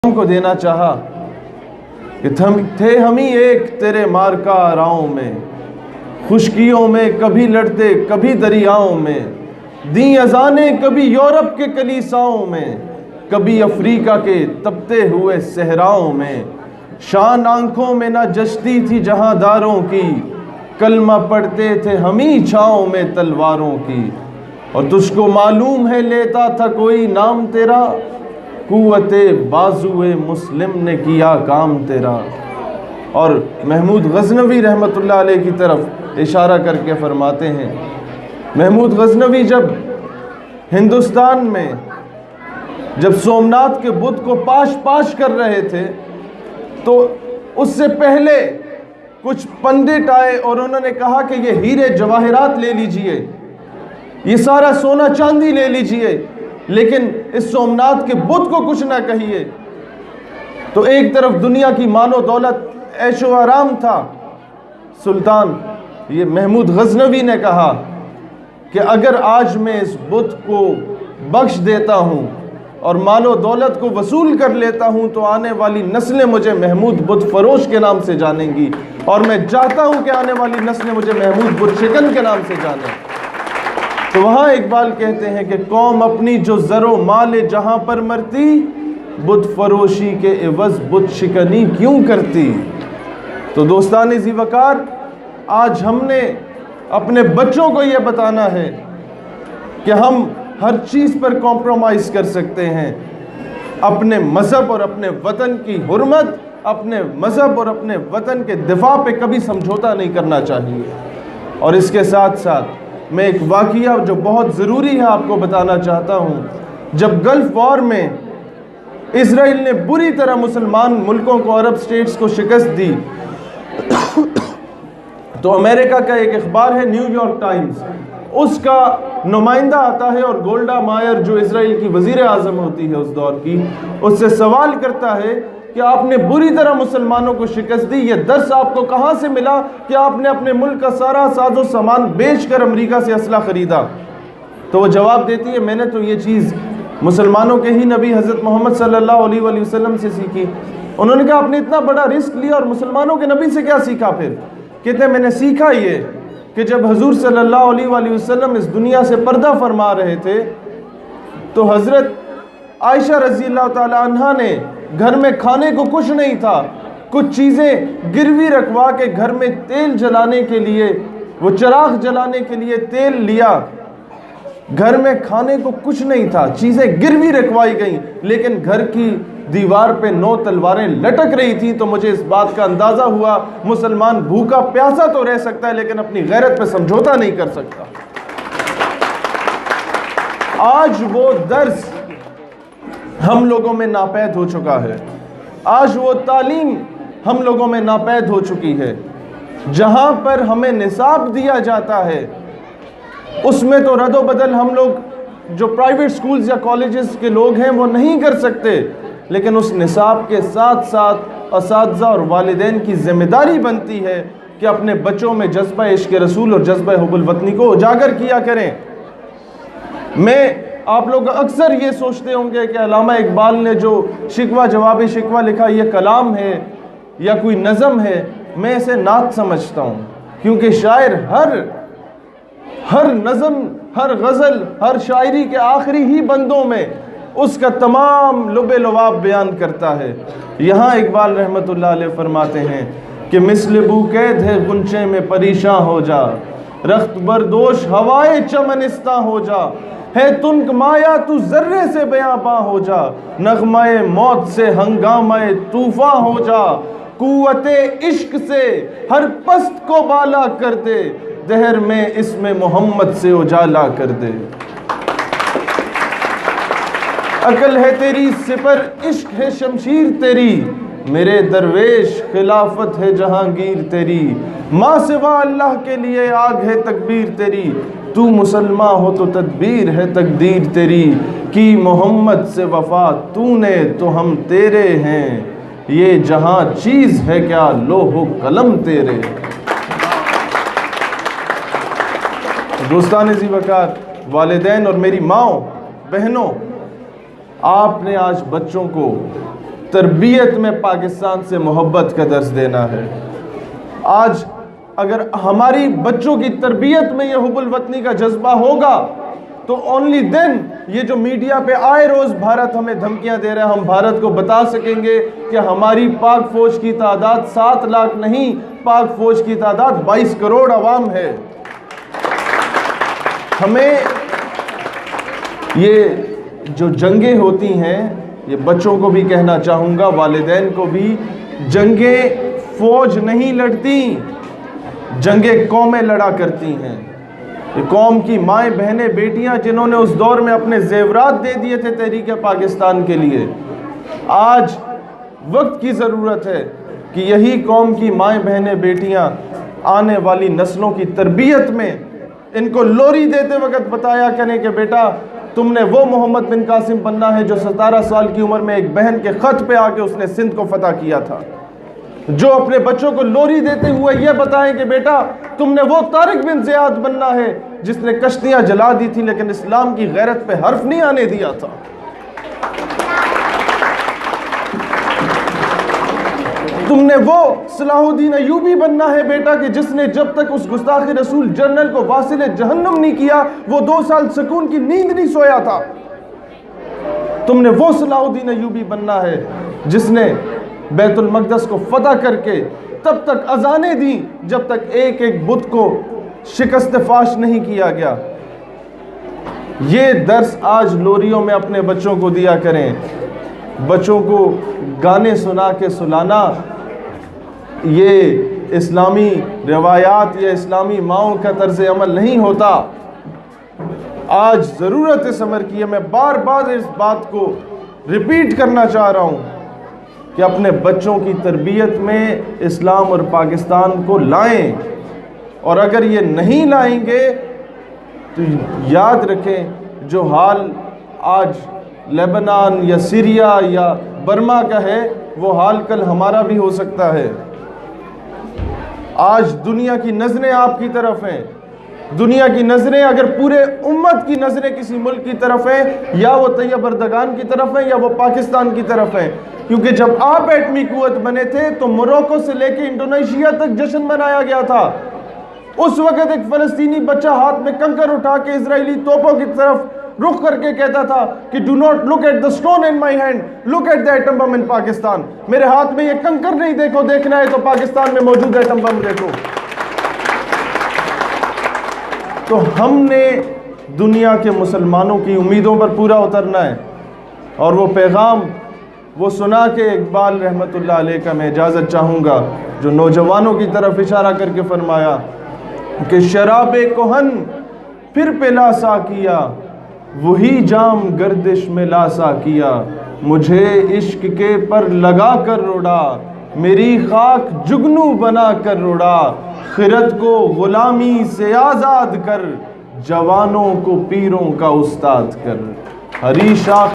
کو دینا چاہا کہ تھے ہم ہی ایک تیرے مارکا راؤں میں، خشکیوں میں کبھی لڑتے کبھی دریاؤں میں، دیں اذانیں کبھی یورپ کے کلیساؤں میں، کبھی افریقہ کے تپتے ہوئے صحراؤں میں، شان آنکھوں میں نہ جچتی تھی جہاں داروں کی، کلمہ پڑھتے تھے ہم ہی چھاؤں میں تلواروں کی، اور تجھ کو معلوم ہے لیتا تھا کوئی نام تیرا، قوت بازوئے مسلم نے کیا کام تیرا۔ اور محمود غزنوی رحمۃ اللہ علیہ کی طرف اشارہ کر کے فرماتے ہیں، محمود غزنوی جب ہندوستان میں جب سومناتھ کے بت کو پاش کر رہے تھے تو اس سے پہلے کچھ پنڈت آئے اور انہوں نے کہا کہ یہ ہیرے جواہرات لے لیجئے، یہ سارا سونا چاندی لے لیجئے، لیکن اس سومناتھ کے بت کو کچھ نہ کہیے۔ تو ایک طرف دنیا کی مال و دولت عیش و آرام تھا، سلطان یہ محمود غزنوی نے کہا کہ اگر آج میں اس بت کو بخش دیتا ہوں اور مال و دولت کو وصول کر لیتا ہوں تو آنے والی نسلیں مجھے محمود بت فروش کے نام سے جانیں گی، اور میں چاہتا ہوں کہ آنے والی نسلیں مجھے محمود بت شکن کے نام سے جانیں۔ تو وہاں اقبال کہتے ہیں کہ قوم اپنی جو زر و مال جہاں پر مرتی، بت فروشی کے عوض بت شکنی کیوں کرتی۔ تو دوستان ذی وقار، آج ہم نے اپنے بچوں کو یہ بتانا ہے کہ ہم ہر چیز پر کمپرومائز کر سکتے ہیں، اپنے مذہب اور اپنے وطن کی حرمت، اپنے مذہب اور اپنے وطن کے دفاع پہ کبھی سمجھوتا نہیں کرنا چاہیے۔ اور اس کے ساتھ ساتھ میں ایک واقعہ جو بہت ضروری ہے آپ کو بتانا چاہتا ہوں۔ جب گلف وار میں اسرائیل نے بری طرح مسلمان ملکوں کو، عرب سٹیٹس کو شکست دی، تو امریکہ کا ایک اخبار ہے نیو یارک ٹائمز، اس کا نمائندہ آتا ہے اور گولڈا مائر جو اسرائیل کی وزیر اعظم ہوتی ہے اس دور کی، اس سے سوال کرتا ہے کہ آپ نے بری طرح مسلمانوں کو شکست دی، یہ درس آپ کو کہاں سے ملا کہ آپ نے اپنے ملک کا سارا ساز و سامان بیچ کر امریکہ سے اسلحہ خریدا؟ تو وہ جواب دیتی ہے، میں نے تو یہ چیز مسلمانوں کے ہی نبی حضرت محمد صلی اللہ علیہ وآلہ وسلم سے سیکھی۔ انہوں نے کہا آپ نے اتنا بڑا رسک لیا اور مسلمانوں کے نبی سے کیا سیکھا پھر؟ کہتے ہیں میں نے سیکھا یہ کہ جب حضور صلی اللہ علیہ وآلہ وسلم اس دنیا سے پردہ فرما رہے تھے تو حضرت عائشہ رضی اللہ تعالی عنہ نے گھر میں کھانے کو کچھ نہیں تھا، کچھ چیزیں گروی رکھوا کے گھر میں تیل جلانے کے لیے، وہ چراغ جلانے کے لیے تیل لیا، گھر میں کھانے کو کچھ نہیں تھا، چیزیں گروی رکھوائی گئیں، لیکن گھر کی دیوار پہ 9 تلواریں لٹک رہی تھیں۔ تو مجھے اس بات کا اندازہ ہوا مسلمان بھوکا پیاسا تو رہ سکتا ہے لیکن اپنی غیرت پہ سمجھوتا نہیں کر سکتا۔ آج وہ درس ہم لوگوں میں ناپید ہو چکا ہے، آج وہ تعلیم ہم لوگوں میں ناپید ہو چکی ہے۔ جہاں پر ہمیں نصاب دیا جاتا ہے اس میں تو رد و بدل ہم لوگ جو پرائیویٹ سکولز یا کالجز کے لوگ ہیں وہ نہیں کر سکتے، لیکن اس نصاب کے ساتھ ساتھ اساتذہ اور والدین کی ذمہ داری بنتی ہے کہ اپنے بچوں میں جذبہ عشق رسول اور جذبہ حب الوطنی کو اجاگر کیا کریں۔ آپ لوگ اکثر یہ سوچتے ہوں گے کہ علامہ اقبال نے جو شکوہ جواب شکوہ لکھا یہ کلام ہے یا کوئی نظم ہے، میں اسے نعت سمجھتا ہوں، کیونکہ شاعر ہر نظم، ہر غزل، ہر شاعری کے آخری ہی بندوں میں اس کا تمام لب لعاب بیان کرتا ہے۔ یہاں اقبال رحمت اللہ علیہ فرماتے ہیں کہ مثل بو قید ہے غنچے میں پریشاں ہو جا، رخت بردوش ہوائے چمنستاں ہو جا، ہے تنک مایا تو ذرے سے بیاباں ہو جا، نغمہ موت سے ہنگامہ طوفاں ہو جا، قوت عشق سے ہر پست کو بالا کر دے، دہر میں اسم محمد سے اجالا کر دے۔ عقل ہے تیری سپر عشق ہے شمشیر تیری، میرے درویش خلافت ہے جہانگیر تیری، ماں سوا اللہ کے لیے آگ ہے تکبیر تیری، تو مسلمان ہو تو تدبیر ہے تقدیر تیری، کی محمد سے وفا تو نے تو ہم تیرے ہیں، یہ جہاں چیز ہے کیا لوح و قلم تیرے۔ دوستان ذی وقار، والدین اور میری ماؤں بہنوں، آپ نے آج بچوں کو تربیت میں پاکستان سے محبت کا درس دینا ہے۔ آج اگر ہماری بچوں کی تربیت میں یہ حب الوطنی کا جذبہ ہوگا تو اونلی دین یہ جو میڈیا پہ آئے روز بھارت ہمیں دھمکیاں دے رہا ہے، ہم بھارت کو بتا سکیں گے کہ ہماری پاک فوج کی تعداد 7 لاکھ نہیں، پاک فوج کی تعداد 22 کروڑ عوام ہے۔ ہمیں یہ جو جنگیں ہوتی ہیں، یہ بچوں کو بھی کہنا چاہوں گا، والدین کو بھی، جنگیں فوج نہیں لڑتی، جنگیں قومیں لڑا کرتی ہیں۔ یہ قوم کی مائیں بہنیں بیٹیاں جنہوں نے اس دور میں اپنے زیورات دے دیے تھے تحریک پاکستان کے لیے، آج وقت کی ضرورت ہے کہ یہی قوم کی مائیں بہنیں بیٹیاں آنے والی نسلوں کی تربیت میں ان کو لوری دیتے وقت بتایا کریں کہ بیٹا تم نے وہ محمد بن قاسم بننا ہے جو 17 سال کی عمر میں ایک بہن کے خط پہ آ کے اس نے سندھ کو فتح کیا تھا۔ جو اپنے بچوں کو لوری دیتے ہوئے یہ بتائیں کہ بیٹا تم نے وہ طارق بن زیاد بننا ہے جس نے کشتیاں جلا دی تھی لیکن اسلام کی غیرت پہ حرف نہیں آنے دیا تھا۔ تم نے وہ صلاح الدین ایوبی بننا ہے بیٹا کہ جس نے جب تک اس گستاخ رسول جنرل کو واصل جہنم نہیں کیا وہ 2 سال سکون کی نیند نہیں سویا تھا۔ تم نے وہ صلاح الدین ایوبی بننا ہے جس نے بیت المقدس کو فتح کر کے تب تک اذانیں دیں جب تک ایک ایک بت کو شکست فاش نہیں کیا گیا۔ یہ درس آج لوریوں میں اپنے بچوں کو دیا کریں۔ بچوں کو گانے سنا کے سلانا یہ اسلامی روایات یا اسلامی ماؤں کا طرز عمل نہیں ہوتا۔ آج ضرورت اس امر کی ہے، میں بار بار اس بات کو ریپیٹ کرنا چاہ رہا ہوں کہ اپنے بچوں کی تربیت میں اسلام اور پاکستان کو لائیں، اور اگر یہ نہیں لائیں گے تو یاد رکھیں جو حال آج لیبنان یا سیریا یا برما کا ہے وہ حال کل ہمارا بھی ہو سکتا ہے۔ آج دنیا کی نظریں آپ کی طرف ہیں، دنیا کی نظریں اگر پورے امت کی نظریں کسی ملک کی طرف ہیں یا وہ طیب اردگان کی طرف ہیں یا وہ پاکستان کی طرف ہیں، کیونکہ جب آپ ایٹمی قوت بنے تھے تو موروکو سے لے کے انڈونیشیا تک جشن منایا گیا تھا۔ اس وقت ایک فلسطینی بچہ ہاتھ میں کنکر اٹھا کے اسرائیلی توپوں کی طرف رخ کر کے کہتا تھا کہ do not look at the stone in my hand, look at the atom bomb in Pakistan. میرے ہاتھ میں یہ کنکر نہیں دیکھو، دیکھنا ہے تو پاکستان میں موجود ایٹم بم دیکھو۔ تو ہم نے دنیا کے مسلمانوں کی امیدوں پر پورا اترنا ہے، اور وہ پیغام وہ سنا کے اقبال رحمت اللہ علیہ کا میں اجازت چاہوں گا جو نوجوانوں کی طرف اشارہ کر کے فرمایا کہ شراب کہن پھر پلا سا کیا، وہی جام گردش میں لاسا کیا، مجھے عشق کے پر لگا کر روڑا، میری خاک جگنو بنا کر روڑا، خرد کو غلامی سے آزاد کر، جوانوں کو پیروں کا استاد کر۔ ہری شاخ